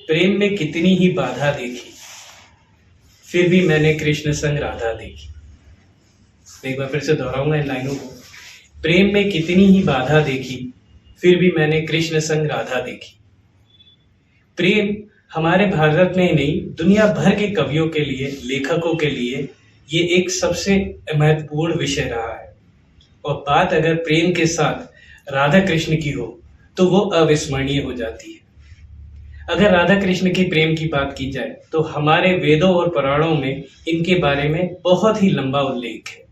प्रेम में कितनी ही बाधा देखी, फिर भी मैंने कृष्ण संग राधा देखी। एक बार फिर से दोहराऊंगा इन लाइनों को। प्रेम में कितनी ही बाधा देखी, फिर भी मैंने कृष्ण संग राधा देखी। प्रेम हमारे भारत में ही नहीं, दुनिया भर के कवियों के लिए, लेखकों के लिए ये एक सबसे महत्वपूर्ण विषय रहा है। और बात अगर प्रेम के साथ राधा कृष्ण की हो तो वो अविस्मरणीय हो जाती है। अगर राधा कृष्ण के प्रेम की बात की जाए तो हमारे वेदों और पुराणों में इनके बारे में बहुत ही लंबा उल्लेख है।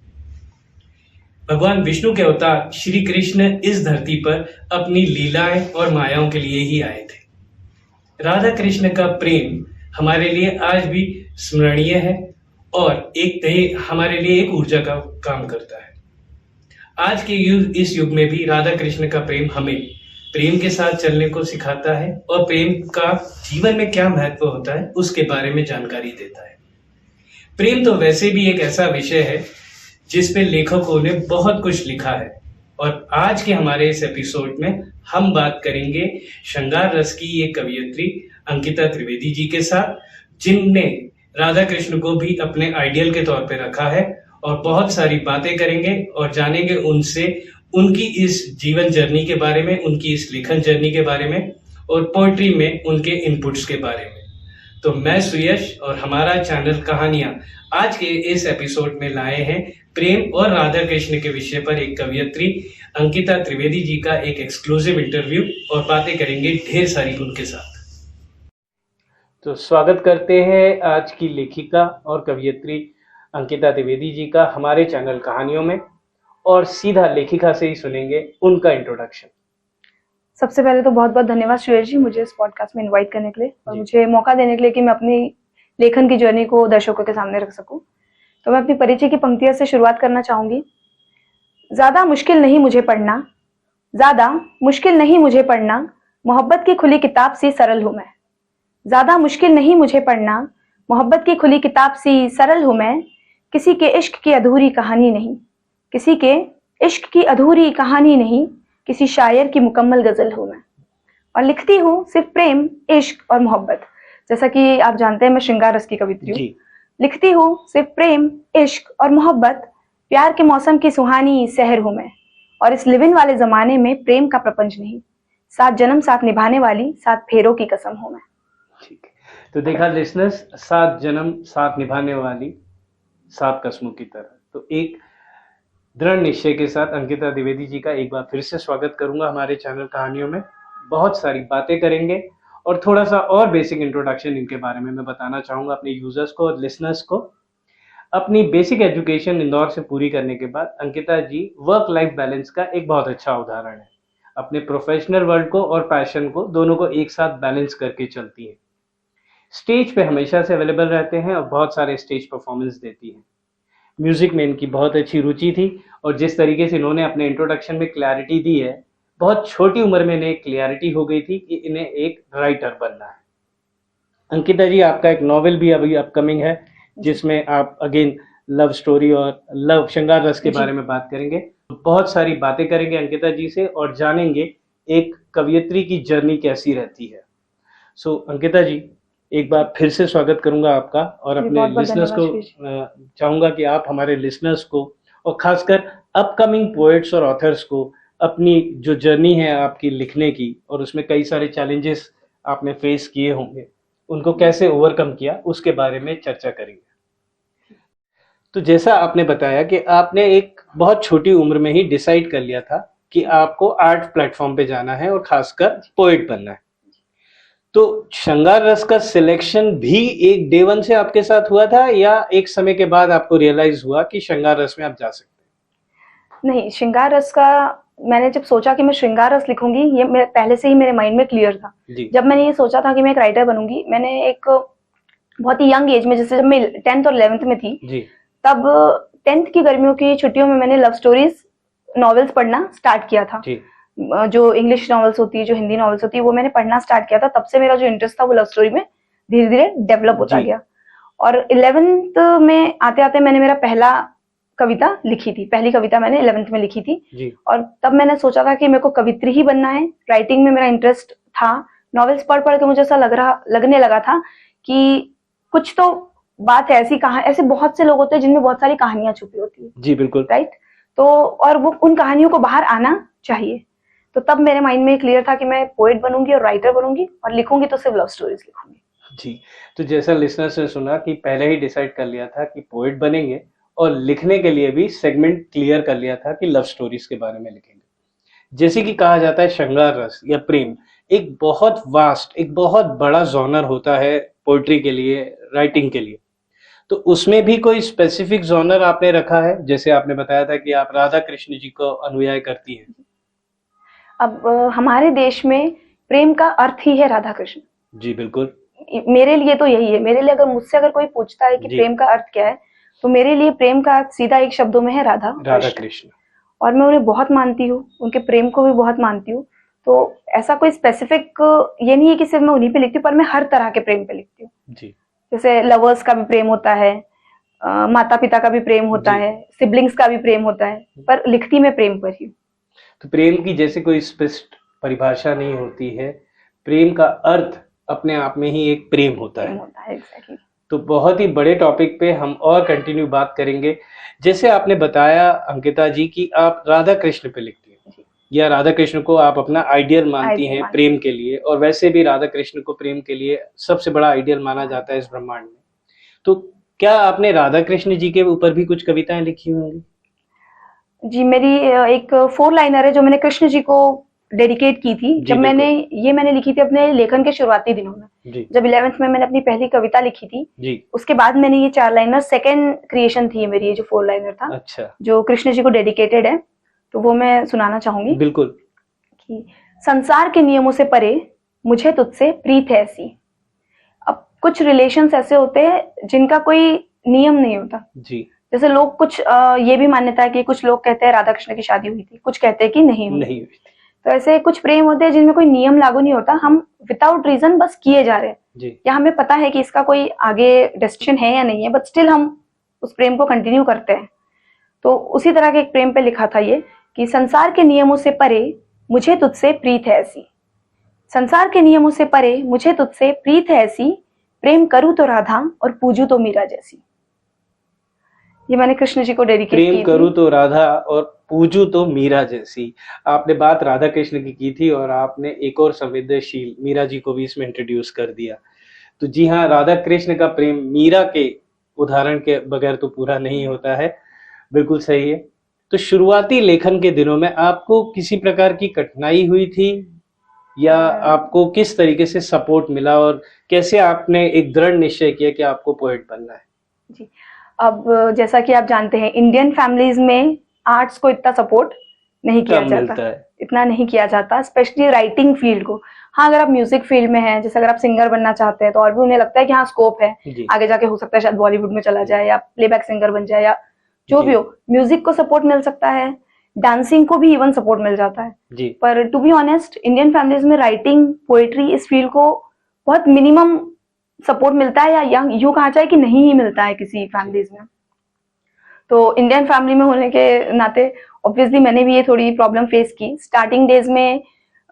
भगवान विष्णु के अवतार श्री कृष्ण इस धरती पर अपनी लीलाएं और मायाओं के लिए ही आए थे। राधा कृष्ण का प्रेम हमारे लिए आज भी स्मरणीय है और हमारे लिए एक ऊर्जा का काम करता है। आज के इस युग में भी राधा कृष्ण का प्रेम हमें प्रेम के साथ चलने को सिखाता है और प्रेम का जीवन में क्या महत्व होता है उसके बारे में जानकारी देता है। प्रेम तो वैसे भी एक ऐसा विषय है जिस पे लेखकों ने बहुत कुछ लिखा है और आज के हमारे इस एपिसोड में हम बात करेंगे श्रृंगार रस की एक कवयित्री अंकिता त्रिवेदी जी के साथ, जिनने राधा कृष्ण को भी अपने आइडियल के तौर पे रखा है। और बहुत सारी बातें करेंगे और जानेंगे उनसे उनकी इस जीवन जर्नी के बारे में, उनकी इस लेखन जर्नी के बारे में और पोएट्री में उनके इनपुट्स के बारे में। तो मैं सुयश और हमारा चैनल कहानियां आज के इस एपिसोड में लाए हैं प्रेम और राधा कृष्ण के विषय पर एक कवयित्री अंकिता त्रिवेदी जी का एक एक्सक्लूसिव इंटरव्यू और बातें करेंगे ढेर सारी उनके साथ। तो स्वागत करते हैं आज की लेखिका और कवयित्री अंकिता त्रिवेदी जी का हमारे चैनल कहानियों में, और सीधा लेखिका से ही सुनेंगे उनका इंट्रोडक्शन। सबसे पहले तो बहुत बहुत धन्यवाद सुयश जी, मुझे इस पॉडकास्ट में इनवाइट करने के लिए और मुझे मौका देने के लिए कि मैं अपनी लेखन की जर्नी को दर्शकों के सामने रख सकूं। तो मैं अपनी परिचय की पंक्तियों से शुरुआत करना चाहूंगी। ज्यादा मुश्किल नहीं मुझे पढ़ना, ज्यादा मुश्किल नहीं मुझे पढ़ना, मोहब्बत की खुली किताब सी सरल हूं मैं। ज्यादा मुश्किल नहीं मुझे पढ़ना, मोहब्बत की खुली किताब सी सरल हूं मैं। किसी के इश्क की अधूरी कहानी नहीं, किसी के इश्क की अधूरी कहानी नहीं, किसी शायर की मुकम्मल गजल हूं मैं। और लिखती हूँ सिर्फ प्रेम, इश्क और मोहब्बत। जैसा कि आप जानते हैं मैं श्रृंगार रस की कवित्री हूँ। लिखती हूँ सिर्फ प्रेम, इश्क और मोहब्बत। प्यार के मौसम की सुहानी सहर हूं मैं। और इस लिविन वाले जमाने में प्रेम का प्रपंच नहीं, 7 जन्म साथ निभाने वाली 7 फेरों की कसम हूं मैं। ठीक है, तो देखा लिसनर्स, 7 जन्म साथ निभाने वाली 7 कस्मों की तरह। तो एक दृढ़ निश्चय के साथ अंकिता त्रिवेदी जी का एक बार फिर से स्वागत करूंगा हमारे चैनल कहानियों में। बहुत सारी बातें करेंगे और थोड़ा सा और बेसिक इंट्रोडक्शन इनके बारे में मैं बताना चाहूंगा अपने यूजर्स को और लिसनर्स को। अपनी बेसिक एजुकेशन इंदौर से पूरी करने के बाद अंकिता जी वर्क लाइफ बैलेंस का एक बहुत अच्छा उदाहरण है। अपने प्रोफेशनल वर्ल्ड को और पैशन को दोनों को एक साथ बैलेंस करके चलती है। स्टेज पे हमेशा से अवेलेबल रहते हैं और बहुत सारे स्टेज परफॉर्मेंस देती हैं। म्यूजिक में इनकी बहुत अच्छी रुचि थी और जिस तरीके से इन्होंने अपने इंट्रोडक्शन में क्लैरिटी दी है, बहुत छोटी उम्र में इन्हें क्लैरिटी हो गई थी कि इन्हें एक राइटर बनना है। अंकिता जी, आपका एक नॉवेल भी अभी अपकमिंग है जिसमें आप अगेन लव स्टोरी और लव श्रृंगार रस के बारे में बात करेंगे। बहुत सारी बातें करेंगे अंकिता जी से और जानेंगे एक कवयित्री की जर्नी कैसी रहती है। सो अंकिता जी, एक बार फिर से स्वागत करूंगा आपका और अपने लिसनर्स को चाहूंगा कि आप हमारे लिसनर्स को और खासकर अपकमिंग पोएट्स और ऑथर्स को अपनी जो जर्नी है आपकी लिखने की और उसमें कई सारे चैलेंजेस आपने फेस किए होंगे, उनको कैसे ओवरकम किया उसके बारे में चर्चा करेंगे। तो जैसा आपने बताया कि आपने एक बहुत छोटी उम्र में ही डिसाइड कर लिया था कि आपको आर्ट प्लेटफॉर्म पे जाना है और खासकर पोएट बनना है, तो श्रृंगार रस का सिलेक्शन भी एक डे वन से आपके साथ हुआ था या एक समय के बाद आपको रियलाइज हुआ कि श्रृंगार रस में आप जा सकते हैं? नहीं, श्रृंगार रस का मैंने जब सोचा कि मैं श्रृंगार रस लिखूंगी, ये पहले से ही मेरे माइंड में क्लियर था। जब मैंने ये सोचा था कि मैं एक राइटर बनूंगी, मैंने एक बहुत ही यंग एज में, जैसे जब मैं 10th और 11th में थी जी, तब 10th की गर्मियों की छुट्टियों में मैंने लव स्टोरीज नॉवेल्स पढ़ना स्टार्ट किया था। जो इंग्लिश नॉवेल्स होती है, जो हिंदी नॉवेल्स होती है, वो मैंने पढ़ना स्टार्ट किया था। तब से मेरा जो इंटरेस्ट था वो लव स्टोरी में धीरे धीरे डेवलप होता गया। और 11th में आते आते मैंने मेरा पहला कविता लिखी थी, पहली कविता मैंने 11th में लिखी थी। और तब मैंने सोचा था कि मेरे को कवित्री ही बनना है। राइटिंग में मेरा इंटरेस्ट था, नॉवेल्स पढ़ पढ़ के मुझे ऐसा लगने लगा था कि कुछ तो बात है, ऐसे बहुत से लोग होते हैं जिनमें बहुत सारी कहानियां छुपी होती है। जी बिल्कुल। राइट। तो और वो उन कहानियों को बाहर आना चाहिए। तो तब मेरे माइंड में क्लियर था कि मैं पोएट बनूंगी और राइटर बनूंगी, और लिखूंगी तो सिर्फ लव स्टोरीज लिखूंगी। जी, तो जैसा लिसनर्स ने सुना कि पहले ही डिसाइड कर लिया था कि पोएट बनेंगे, और लिखने के लिए भी सेगमेंट क्लियर कर लिया था कि लव स्टोरीज के बारे में लिखेंगे। जैसे कि कहा जाता है श्रृंगार रस या प्रेम एक बहुत वास्ट, एक बहुत बड़ा जॉनर होता है पोएट्री के लिए, राइटिंग के लिए। तो उसमें भी कोई स्पेसिफिक जॉनर आपने रखा है? जैसे आपने बताया था कि आप राधा कृष्ण जी को अनुयायी करती हैं। अब हमारे देश में प्रेम का अर्थ ही है राधा कृष्ण। जी बिल्कुल। मेरे लिए तो यही है। मेरे लिए अगर मुझसे अगर कोई पूछता है कि प्रेम का अर्थ क्या है, तो मेरे लिए प्रेम का अर्थ सीधा एक शब्दों में है राधा कृष्ण। और मैं उन्हें बहुत मानती हूँ, उनके प्रेम को भी बहुत मानती हूँ। तो ऐसा कोई स्पेसिफिक ये नहीं है कि सिर्फ मैं उन्हीं पे लिखती हूँ, पर मैं हर तरह के प्रेम पे लिखती हूँ। जी। जैसे लवर्स का भी प्रेम होता है, माता पिता का भी प्रेम होता है, सिबलिंग्स का भी प्रेम होता है, पर लिखती मैं प्रेम पर ही। तो प्रेम की जैसे कोई स्पष्ट परिभाषा नहीं होती है, प्रेम का अर्थ अपने आप में ही एक प्रेम होता है। exactly. तो बहुत ही बड़े टॉपिक पे हम और कंटिन्यू बात करेंगे। जैसे आपने बताया अंकिता जी कि आप राधा कृष्ण पे लिखती हैं, या राधा कृष्ण को आप अपना आइडियल मानती हैं प्रेम के लिए, और वैसे भी राधा कृष्ण को प्रेम के लिए सबसे बड़ा आइडियल माना जाता है इस ब्रह्मांड में। तो क्या आपने राधा कृष्ण जी के ऊपर भी कुछ कविताएं लिखी होंगी? जी, मेरी एक 4 लाइनर है जो मैंने कृष्ण जी को डेडिकेट की थी। जब मैंने लिखी थी अपने लेखन के शुरुआती दिनों में, जब 11th में मैंने अपनी पहली कविता लिखी थी। उसके बाद मैंने ये 4 लाइनर सेकेंड क्रिएशन थी मेरी, ये जो 4 लाइनर था। अच्छा। जो कृष्ण जी को डेडिकेटेड है, तो वो मैं सुनाना चाहूंगी। बिल्कुल। कि संसार के नियमों से परे मुझे तुझसे प्रीत है ऐसी। अब कुछ रिलेशंस ऐसे होते हैं जिनका कोई नियम नहीं होता। जी। जैसे लोग कुछ ये भी मान्यता है कि कुछ लोग कहते हैं राधा कृष्ण की शादी हुई थी, कुछ कहते हैं कि नहीं हुई। तो ऐसे कुछ प्रेम होते हैं जिनमें कोई नियम लागू नहीं होता, हम विदाउट रीजन बस किए जा रहे हैं, या हमें पता है कि इसका कोई आगे डेस्टिनेशन है या नहीं है, बट स्टिल हम उस प्रेम को कंटिन्यू करते हैं। तो उसी तरह के एक प्रेम पे लिखा था ये कि संसार के नियमों से परे मुझे तुझसे प्रीत है ऐसी। संसार के नियमों से परे मुझे तुझसे प्रीत है ऐसी, प्रेम करूं तो राधा और पूजू तो मीरा जैसी। ये मैंने कृष्ण जी को डेडिकेट की थी। प्रेम करूं तो राधा और पूजू तो मीरा जैसी। आपने बात राधा कृष्ण की थी, और आपने एक और संवेदनशील मीरा जी को भी इसमें इंट्रोड्यूस कर दिया। तो जी हाँ, राधा कृष्ण का प्रेम मीरा के उदाहरण के बगैर तो पूरा नहीं होता है। बिल्कुल सही है। तो शुरुआती लेखन के दिनों में आपको किसी प्रकार की कठिनाई हुई थी, या आपको किस तरीके से सपोर्ट मिला, और कैसे आपने एक दृढ़ निश्चय किया कि आपको पोएट बनना है? जी, अब जैसा कि आप जानते हैं, इंडियन फैमिलीज में आर्ट्स को इतना सपोर्ट नहीं किया जाता, इतना नहीं किया जाता, स्पेशली राइटिंग फील्ड को। हाँ, अगर आप म्यूजिक फील्ड में हैं, जैसे अगर आप सिंगर बनना चाहते हैं, तो और भी उन्हें लगता है कि हाँ स्कोप है, आगे जाके हो सकता है शायद बॉलीवुड में चला जाए, या प्लेबैक सिंगर बन जाए, या जो भी हो। म्यूजिक को सपोर्ट मिल सकता है, डांसिंग को भी इवन सपोर्ट मिल जाता है। पर to be honest, Indian families में राइटिंग, पोएट्री, इस फील्ड को बहुत मिनिमम सपोर्ट मिलता है, या यूं कहा जाए कि नहीं ही मिलता है किसी फैमिलीज में। तो इंडियन फैमिली में होने के नाते ऑब्वियसली मैंने भी ये थोड़ी प्रॉब्लम फेस की। स्टार्टिंग डेज में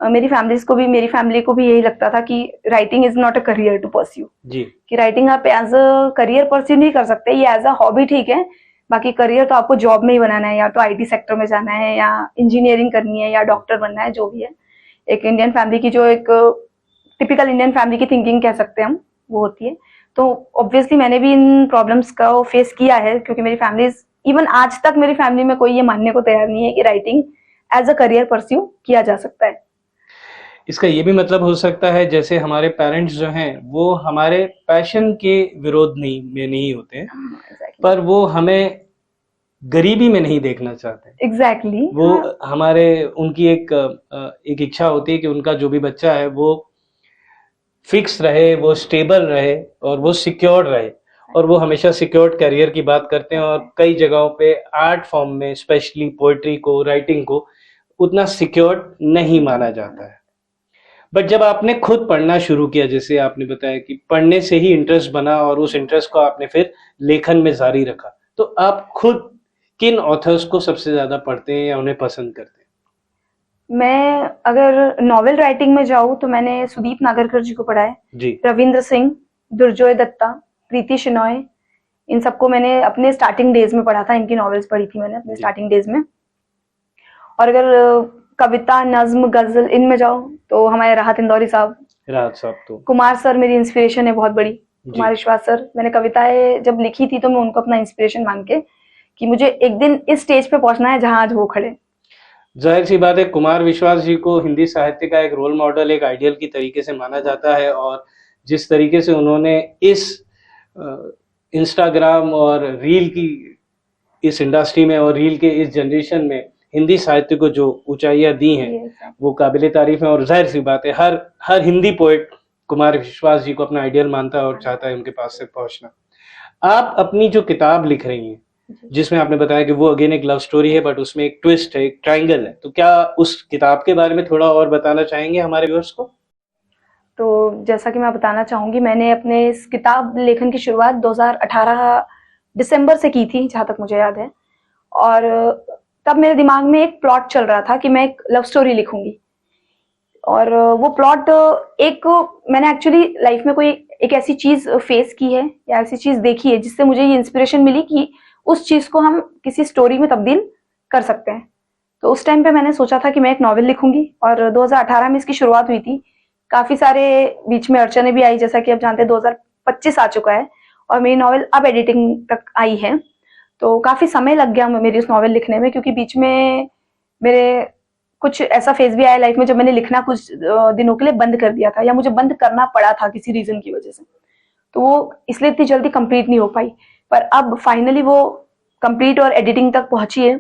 मेरी फैमिली को भी यही लगता था कि writing is not a career to pursue, कि राइटिंग आप एज अ करियर परस्यू नहीं कर सकते, ये एज अ हॉबी ठीक है, बाकी करियर तो आपको जॉब में ही बनाना है, या तो आईटी सेक्टर में जाना है, या इंजीनियरिंग करनी है, या डॉक्टर बनना है, जो भी है। एक इंडियन फैमिली की जो एक टिपिकल इंडियन फैमिली की थिंकिंग कह सकते हैं हम, वो होती है। तो ऑब्वियसली मैंने भी इन प्रॉब्लम्स का फेस किया है, क्योंकि मेरी फैमिलीज, इवन आज तक मेरी फैमिली में कोई ये मानने को तैयार नहीं है कि writing as a career pursue किया जा सकता है। इसका ये भी मतलब हो सकता है जैसे हमारे पेरेंट्स जो हैं वो हमारे पैशन के विरोध में नहीं होते हैं, exactly. पर वो हमें गरीबी में नहीं देखना चाहते। एग्जैक्टली वो हमारे उनकी एक इच्छा होती है कि उनका जो भी बच्चा है वो फिक्स रहे, वो स्टेबल रहे, और वो सिक्योर्ड रहे, और वो हमेशा सिक्योर्ड करियर की बात करते हैं। और कई जगहों पे आर्ट फॉर्म में स्पेशली पोएट्री को, राइटिंग को उतना सिक्योर्ड नहीं माना जाता है। बट जब आपने खुद पढ़ना शुरू किया, जैसे आपने बताया कि पढ़ने से ही इंटरेस्ट बना, और उस इंटरेस्ट को आपने फिर लेखन में जारी रखा, तो आप खुद किन ऑथर्स को सबसे ज्यादा पढ़ते हैं या उन्हें पसंद करते हैं? मैं अगर नॉवेल राइटिंग में जाऊँ तो मैंने सुदीप नागरकर जी को पढ़ा है, जी रविंद्र सिंह, दुर्जोय दत्ता, प्रीति शिनॉय, इन सबको मैंने अपने स्टार्टिंग डेज में पढ़ा था। इनकी नॉवेल्स पढ़ी थी मैंने अपने जी। स्टार्टिंग डेज में। और अगर कविता, नज्म, गजल इनमें जाओ तो हमारे राहत इंदौरी साहब, राहत साहब तो कुमार सर मेरी इंस्पिरेशन है बहुत बड़ी। जी। कुमार विश्वास सर, मैंने कविताएं जब लिखी थी तो मैं उनको अपना इंस्पिरेशन मान के कि मुझे एक दिन इस स्टेज पे पहुंचना है जहां आज वो खड़े। जाहिर सी बात है, कुमार विश्वास जी को हिंदी साहित्य का एक रोल मॉडल, एक आइडियल की तरीके से माना जाता है। और जिस तरीके से उन्होंने इस इंस्टाग्राम और रील की इस इंडस्ट्री में और रील के इस जनरेशन में हिंदी साहित्य को जो ऊंचाइयां दी हैं Yes, sir. वो काबिले तारीफ है। और जाहिर सी बात है, हर हिंदी पोएट कुमार विश्वास जी को अपना आइडियल मानता है और चाहता है उनके पास तक पहुंचना। आप अपनी जो किताब लिख रही हैं, जिसमें आपने बताया कि वो अगेन एक लव स्टोरी है, बट उसमें एक ट्विस्ट है, एक ट्रायंगल है, तो क्या उस किताब के बारे में थोड़ा और बताना चाहेंगे हमारे व्यूअर्स को? तो जैसा कि मैं बताना चाहूंगी, मैंने अपने इस किताब लेखन की शुरुआत 2018 दिसंबर से की थी, जहां तक मुझे याद है। और तब मेरे दिमाग में एक प्लॉट चल रहा था कि मैं एक लव स्टोरी लिखूंगी। और वो प्लॉट एक, मैंने एक्चुअली लाइफ में कोई एक ऐसी चीज फेस की है या ऐसी चीज देखी है जिससे मुझे ये इंस्पिरेशन मिली कि उस चीज को हम किसी स्टोरी में तब्दील कर सकते हैं। तो उस टाइम पे मैंने सोचा था कि मैं एक नॉवेल लिखूंगी और 2018 में इसकी शुरुआत हुई थी। काफी सारे बीच में अड़चने भी आई, जैसा कि आप जानते हैं 2025 आ चुका है और मेरी नॉवेल अब एडिटिंग तक आई है। तो काफी समय लग गया मेरी उस नॉवेल लिखने में, क्योंकि बीच में मेरे कुछ ऐसा फेज भी आया लाइफ में जब मैंने लिखना कुछ दिनों के लिए बंद कर दिया था, या मुझे बंद करना पड़ा था किसी रीजन की वजह से। तो वो इसलिए इतनी जल्दी कंप्लीट नहीं हो पाई, पर अब फाइनली वो कंप्लीट और एडिटिंग तक पहुंची है।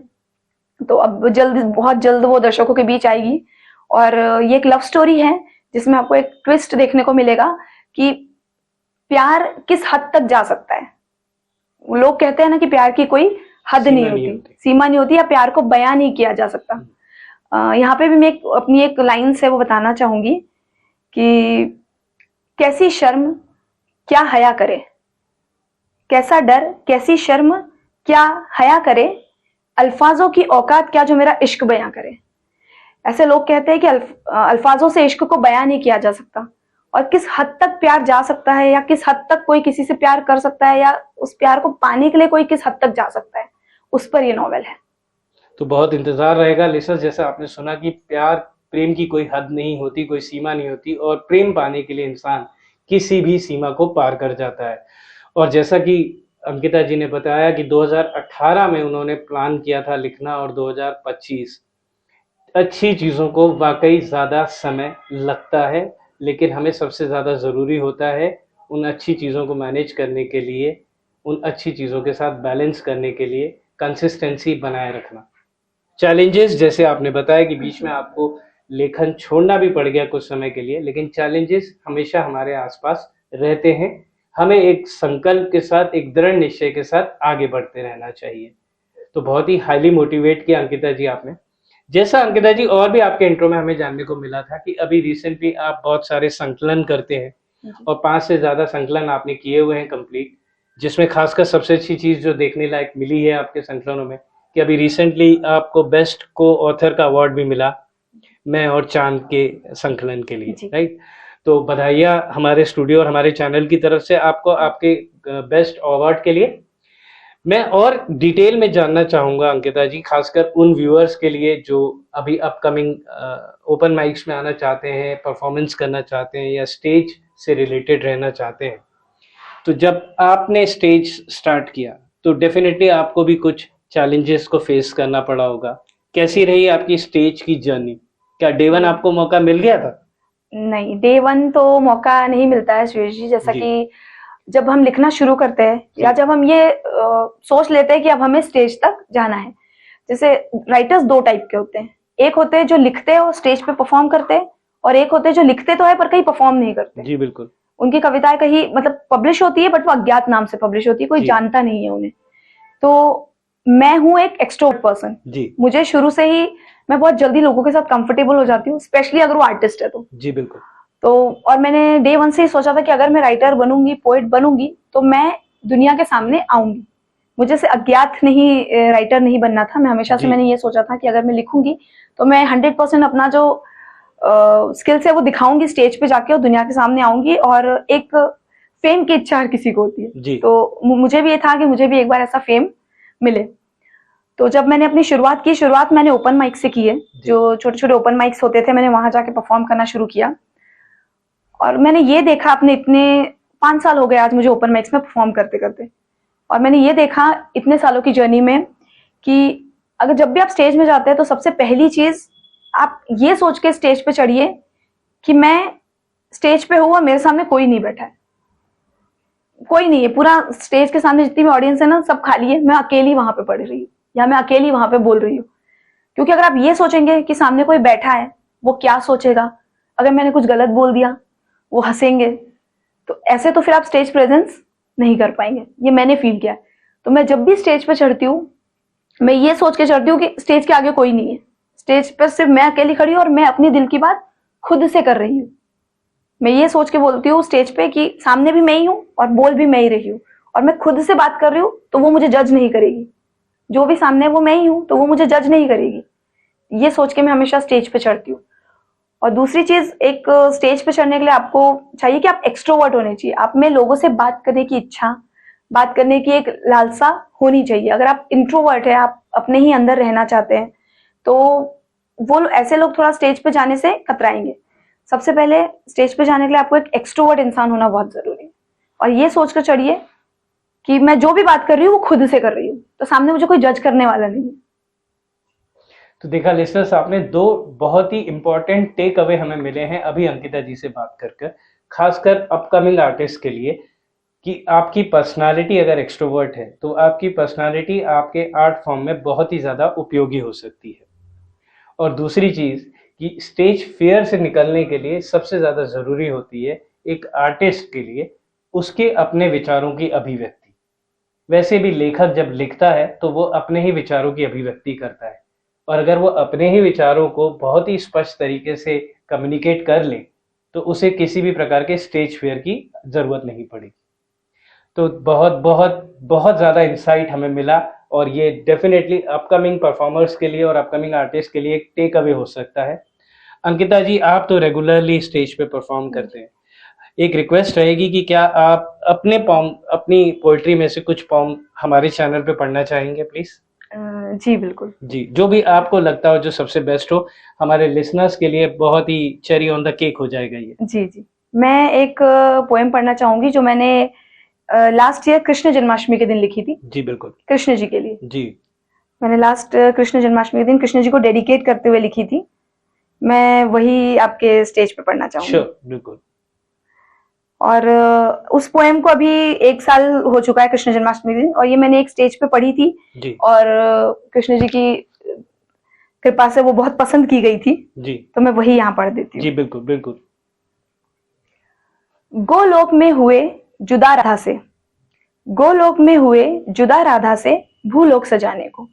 तो अब बहुत जल्द वो दर्शकों के बीच आएगी। और ये एक लव स्टोरी है जिसमें आपको एक ट्विस्ट देखने को मिलेगा कि प्यार किस हद तक जा सकता है। लोग कहते हैं ना कि प्यार की कोई हद नहीं होती, सीमा नहीं होती, या प्यार को बयां नहीं किया जा सकता। यहाँ पे भी मैं अपनी एक लाइन है वो बताना चाहूंगी कि कैसी शर्म क्या हया करे, कैसा डर कैसी शर्म क्या हया करे, अल्फाजों की औकात क्या जो मेरा इश्क बयां करे। ऐसे लोग कहते हैं कि अल्फाजों से इश्क को बयां नहीं किया जा सकता, और किस हद तक प्यार जा सकता है या किस हद तक कोई किसी से प्यार कर सकता है या उस प्यार को पाने के लिए कोई किस हद तक जा सकता है, उस पर ये नॉवेल है। तो बहुत इंतजार रहेगा लिसनर्स। जैसा आपने सुना कि प्यार, प्रेम की कोई हद नहीं होती, कोई सीमा नहीं होती, और प्रेम पाने के लिए इंसान किसी भी सीमा को पार कर जाता है। और जैसा कि अंकिता जी ने बताया कि 2018 में उन्होंने प्लान किया था लिखना, और 2025, अच्छी चीज़ों को वाकई ज़्यादा समय लगता है, लेकिन हमें सबसे ज़्यादा ज़रूरी होता है उन अच्छी चीज़ों को मैनेज करने के लिए, उन अच्छी चीज़ों के साथ बैलेंस करने के लिए कंसिस्टेंसी बनाए रखना। चैलेंजेस, जैसे आपने बताया कि बीच में आपको लेखन छोड़ना भी पड़ गया कुछ समय के लिए, लेकिन चैलेंजेस हमेशा हमारे आसपास रहते हैं। हमें एक संकल्प के साथ, एक दृढ़ निश्चय के साथ आगे बढ़ते रहना चाहिए। तो बहुत ही हाईली मोटिवेट किया अंकिता जी आपने। जैसा अंकिता जी और भी आपके इंट्रो में हमें जानने को मिला था कि अभी रिसेंटली आप बहुत सारे संकलन करते हैं और 5 से ज्यादा संकलन आपने किए हुए हैं कंप्लीट, जिसमें खासकर सबसे अच्छी चीज जो देखने लायक मिली है आपके संकलनों में कि अभी रिसेंटली आपको बेस्ट को ऑथर का अवार्ड भी मिला, मैं और चांद के संकलन के लिए, राइट। तो बधाइयाँ हमारे स्टूडियो और हमारे चैनल की तरफ से आपको आपके बेस्ट अवार्ड के लिए। मैं और डिटेल में जानना चाहूंगा अंकिता जी, खासकर उन व्यूअर्स के लिए जो अभी अपकमिंग ओपन माइक्स में आना चाहते हैं, परफॉर्मेंस करना चाहते हैं या स्टेज से रिलेटेड रहना चाहते हैं। तो जब आपने स्टेज स्टार्ट किया तो डेफिनेटली आपको भी कुछ चैलेंजेस को फेस करना पड़ा होगा। कैसी रही आपकी स्टेज की जर्नी? क्या डे 1 आपको मौका मिल गया था? नहीं, डे 1 तो मौका नहीं मिलता है सुरेश जी। जैसा कि जब हम लिखना शुरू करते हैं या जब हम ये सोच लेते हैं कि अब हमें स्टेज तक जाना है, जैसे राइटर्स 2 टाइप के होते हैं। एक होते हैं जो लिखते हैं और स्टेज पे परफॉर्म करते हैं, और एक होते हैं जो लिखते तो है पर कहीं परफॉर्म नहीं करते। जी बिल्कुल। उनकी कविताएं कहीं मतलब पब्लिश होती है बट वो अज्ञात नाम से पब्लिश होती है, कोई जानता नहीं है उन्हें। तो मैं हूं एक एक्सट्रोवर्ट पर्सन। मुझे शुरू से ही, मैं बहुत जल्दी लोगों के साथ कंफर्टेबल हो जाती हूँ, स्पेशली अगर वो आर्टिस्ट है तो। जी बिल्कुल। तो और मैंने डे 1 से ही सोचा था कि अगर मैं राइटर बनूंगी, पोएट बनूंगी, तो मैं दुनिया के सामने आऊंगी। मुझे से अज्ञात नहीं राइटर नहीं बनना था। मैं हमेशा से जी। मैंने ये सोचा था कि अगर मैं लिखूंगी तो मैं 100% अपना जो स्किल्स है वो दिखाऊंगी स्टेज पे जाके और दुनिया के सामने आऊंगी। और एक फेम की इच्छा हर किसी को होती है, जी। तो मुझे भी ये था कि मुझे भी एक बार ऐसा फेम मिले। तो जब मैंने अपनी शुरुआत मैंने ओपन माइक से की है। जो छोटे छोटे ओपन माइक्स होते थे, मैंने वहां जाके परफॉर्म करना शुरू किया। और मैंने ये देखा, अपने इतने 5 साल हो गए आज मुझे ओपन माइक्स में परफॉर्म करते करते, और मैंने ये देखा इतने सालों की जर्नी में कि अगर जब भी आप स्टेज में जाते हैं तो सबसे पहली चीज आप ये सोच के स्टेज पे चढ़िए कि मैं स्टेज पे हूं और मेरे सामने कोई नहीं बैठा है, कोई नहीं है। पूरा स्टेज के सामने जितनी भी ऑडियंस है ना, सब खाली है, मैं अकेली वहां पे पढ़ रही हूँ या मैं अकेली वहां पे बोल रही हूँ। क्योंकि अगर आप ये सोचेंगे कि सामने कोई बैठा है, वो क्या सोचेगा, अगर मैंने कुछ गलत बोल दिया वो हंसेंगे, तो ऐसे तो फिर आप स्टेज प्रेजेंस नहीं कर पाएंगे। ये मैंने फील किया। तो मैं जब भी स्टेज पे चढ़ती हूँ, मैं ये सोच के चढ़ती हूँ कि स्टेज के आगे कोई नहीं है, स्टेज पर सिर्फ मैं अकेली खड़ी हूँ और मैं अपनी दिल की बात खुद से कर रही हूँ। मैं ये सोच के बोलती हूँ स्टेज पे कि सामने भी मैं ही हूँ और बोल भी मैं ही रही हूँ, और मैं खुद से बात कर रही हूँ तो वो मुझे जज नहीं करेगी। जो भी सामने है वो मैं ही हूँ, तो वो मुझे जज नहीं करेगी। ये सोच के मैं हमेशा स्टेज पे चढ़ती हूँ। और दूसरी चीज, एक स्टेज पे चढ़ने के लिए आपको चाहिए कि आप एक्सट्रोवर्ट होने चाहिए। आप में लोगों से बात करने की इच्छा, बात करने की एक लालसा होनी चाहिए। अगर आप इंट्रोवर्ट है, आप अपने ही अंदर रहना चाहते हैं, तो वो ऐसे लोग थोड़ा स्टेज पे जाने से कतराएंगे। सबसे पहले स्टेज पे जाने के लिए आपको एक एक्सट्रोवर्ट इंसान होना बहुत जरूरी है। और ये सोचकर चढ़िए कि मैं जो भी बात कर रही हूँ वो खुद से कर रही हूँ, तो सामने मुझे कोई जज करने वाला नहीं है। तो देखा लिस्टर्स, आपने 2 बहुत ही इंपॉर्टेंट टेक अवे हमें मिले हैं अभी अंकिता जी से बात कर खासकर अपकमिंग आर्टिस्ट के लिए, कि आपकी पर्सनालिटी अगर एक्सट्रोवर्ट है तो आपकी पर्सनालिटी आपके आर्ट फॉर्म में बहुत ही ज़्यादा उपयोगी हो सकती है। और दूसरी चीज़ कि स्टेज फियर से निकलने के लिए सबसे ज़्यादा ज़रूरी होती है एक आर्टिस्ट के लिए उसके अपने विचारों की अभिव्यक्ति। वैसे भी लेखक जब लिखता है तो वो अपने ही विचारों की अभिव्यक्ति करता है, और अगर वो अपने ही विचारों को बहुत ही स्पष्ट तरीके से कम्युनिकेट कर ले तो उसे किसी भी प्रकार के स्टेज फियर की ज़रूरत नहीं पड़ेगी। तो बहुत बहुत बहुत ज़्यादा इंसाइट हमें मिला, और ये डेफिनेटली अपकमिंग परफॉर्मर्स के लिए और अपकमिंग आर्टिस्ट के लिए एक टेक अवे हो सकता है। अंकिता जी, आप तो रेगुलरली स्टेज पे परफॉर्म करते हैं, एक रिक्वेस्ट रहेगी कि क्या आप अपनी पोएट्री में से कुछ पॉम हमारे चैनल पे पढ़ना चाहेंगे प्लीज? जी बिल्कुल। जी, जो भी आपको लगता हो जो सबसे बेस्ट हो, हमारे लिसनर्स के लिए बहुत ही चेरी ऑन द केक हो जाएगा ये। जी जी, मैं एक पोएम पढ़ना चाहूंगी जो मैंने लास्ट ईयर कृष्ण जन्माष्टमी के दिन लिखी थी। जी बिल्कुल। कृष्ण जी के लिए। जी। मैंने लास्ट कृष्ण जन्माष्टमी के दिन कृष्ण जी को डेडिकेट करते हुए लिखी थी। मैं वही आपके स्टेज पे पढ़ना चाहूंगी। श्योर, बिल्कुल। और उस पोएम को अभी 1 साल हो चुका है कृष्ण जन्माष्टमी के दिन, और ये मैंने एक स्टेज पे पढ़ी थी जी। और कृष्ण जी की कृपा से वो बहुत पसंद की गई थी। जी। तो मैं वही यहाँ पढ़ देती हूँ। जी बिल्कुल बिल्कुल। गोलोक में हुए जुदा राधा से, गोलोक में हुए जुदा राधा से भूलोक सजाने को,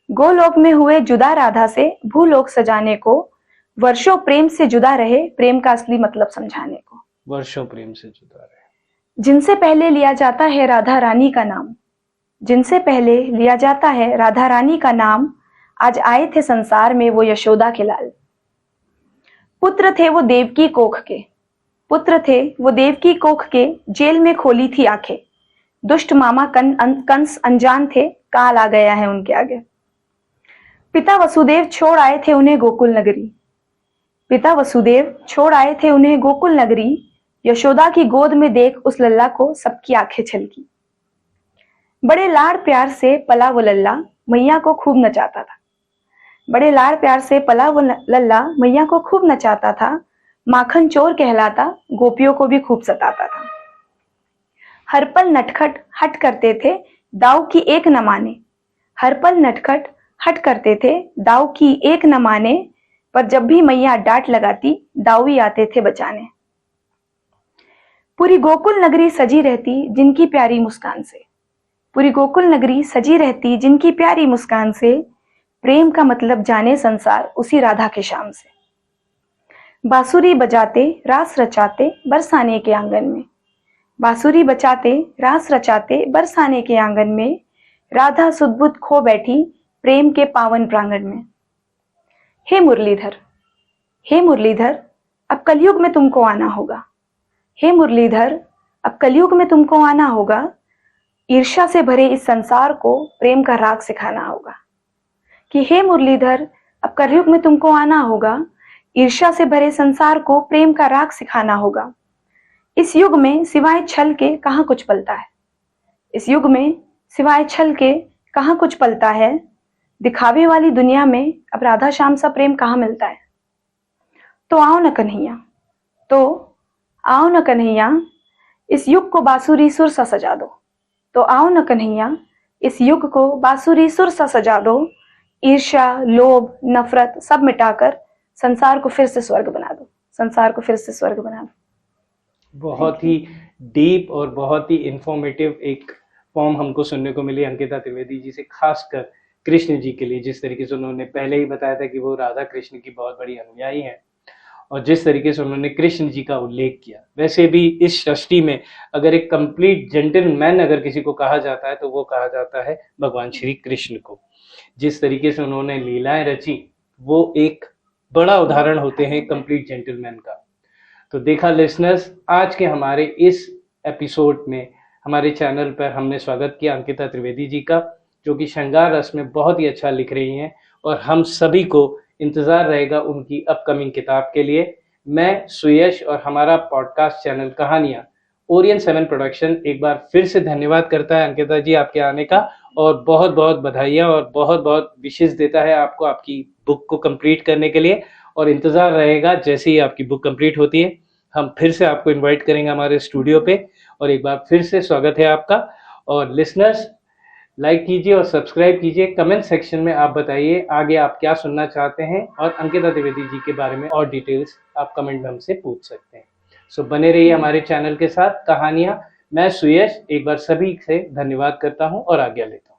गोलोक में हुए जुदा राधा से भूलोक सजाने को, वर्षों प्रेम से जुदा रहे प्रेम का असली मतलब समझाने को। वर्षों प्रेम से जुदा रहे। जिनसे पहले लिया जाता है राधा रानी का नाम, जिनसे पहले लिया जाता है राधा रानी का नाम, आज आए थे संसार में वो यशोदा के लाल। पुत्र थे वो देवकी कोख के, पुत्र थे वो देवकी कोख के, जेल में खोली थी आंखें, दुष्ट मामा कंस अनजान थे, काल आ गया है उनके आगे। पिता वसुदेव छोड़ आए थे उन्हें गोकुल नगरी, पिता वसुदेव छोड़ आए थे उन्हें गोकुल नगरी, यशोदा की गोद में देख उस लल्ला को सबकी आंखें छलकी। बड़े लाड़ प्यार से पला वो लल्ला मैया को खूब नचाता था, बड़े लाड़ प्यार से पला वो लल्ला मैया को खूब नचाता था, माखन चोर कहलाता गोपियों को भी खूब सताता था। हर पल नटखट हट करते थे दाऊ की एक न माने, हर पल नटखट हट करते थे दाऊ की एक न माने, पर जब भी मैया डांट लगाती दाऊ ही आते थे बचाने। पूरी गोकुल नगरी सजी रहती जिनकी प्यारी मुस्कान से, पूरी गोकुल नगरी सजी रहती जिनकी प्यारी मुस्कान से, प्रेम का मतलब जाने संसार उसी राधा के शाम से। बांसुरी बजाते रास रचाते बरसाने के आंगन में, बांसुरी बजाते रास रचाते बरसाने के आंगन में, राधा सुध-बुध खो बैठी प्रेम के पावन प्रांगण में। हे मुरलीधर, हे मुरलीधर, अब कलयुग में तुमको आना होगा। हे मुरलीधर, अब कलयुग में तुमको आना होगा। ईर्ष्या से भरे इस संसार को प्रेम का राग सिखाना होगा। कि हे मुरलीधर, अब कलयुग में तुमको आना होगा। ईर्ष्या से भरे संसार को प्रेम का राग सिखाना होगा। इस युग में सिवाय छल के कहाँ कुछ पलता है। इस युग में सिवाय छल के कहाँ कुछ पलता है। दिखावे वाली दुनिया में अब राधा श्याम सा प्रेम कहाँ मिलता है। तो आओ न कन्हैया, तो आओ न कन्हैया, इस युग को बांसुरी सुर सा सजा दो। तो आओ न कन्हैया, इस युग को बांसुरी सुर सा सजा दो। ईर्ष्या, लोभ, नफरत सब मिटाकर संसार को फिर से स्वर्ग बना दो। संसार को फिर से स्वर्ग बना दो। बहुत ही डीप और बहुत ही इंफॉर्मेटिव एक फॉर्म हमको सुनने को मिली अंकिता त्रिवेदी जी से, खासकर कृष्ण जी के लिए। जिस तरीके से उन्होंने पहले ही बताया था कि वो राधा कृष्ण की बहुत बड़ी अनुयायी हैं, और जिस तरीके से उन्होंने कृष्ण जी का उल्लेख किया, वैसे भी इस सृष्टि में अगर एक कंप्लीट जेंटलमैन अगर किसी को कहा जाता है तो वो कहा जाता है भगवान श्री कृष्ण को। जिस तरीके से उन्होंने लीलाएं रची, वो एक बड़ा उदाहरण होते हैं कंप्लीट जेंटलमैन का। तो देखा लिसनर्स, आज के हमारे इस एपिसोड में हमारे चैनल पर हमने स्वागत किया अंकिता त्रिवेदी जी का, जो कि श्रृंगार रस में बहुत ही अच्छा लिख रही हैं, और हम सभी को इंतजार रहेगा उनकी अपकमिंग किताब के लिए। मैं सुयश और हमारा पॉडकास्ट चैनल कहानियां ओरियन 7 प्रोडक्शन एक बार फिर से धन्यवाद करता है अंकिता जी आपके आने का, और बहुत बहुत बधाइयाँ और बहुत बहुत विशेष देता है आपको आपकी बुक को कंप्लीट करने के लिए। और इंतजार रहेगा जैसे ही आपकी बुक कंप्लीट होती है, हम फिर से आपको इनवाइट करेंगे हमारे स्टूडियो पे। और एक बार फिर से स्वागत है आपका। और लिसनर्स, लाइक कीजिए और सब्सक्राइब कीजिए। कमेंट सेक्शन में आप बताइए आगे आप क्या सुनना चाहते हैं, और अंकिता त्रिवेदी जी के बारे में और डिटेल्स आप कमेंट में हमसे पूछ सकते हैं। सो बने रहिए हमारे चैनल के साथ कहानियां। मैं सुयश एक बार सभी से धन्यवाद करता हूं और आज्ञा लेता हूं।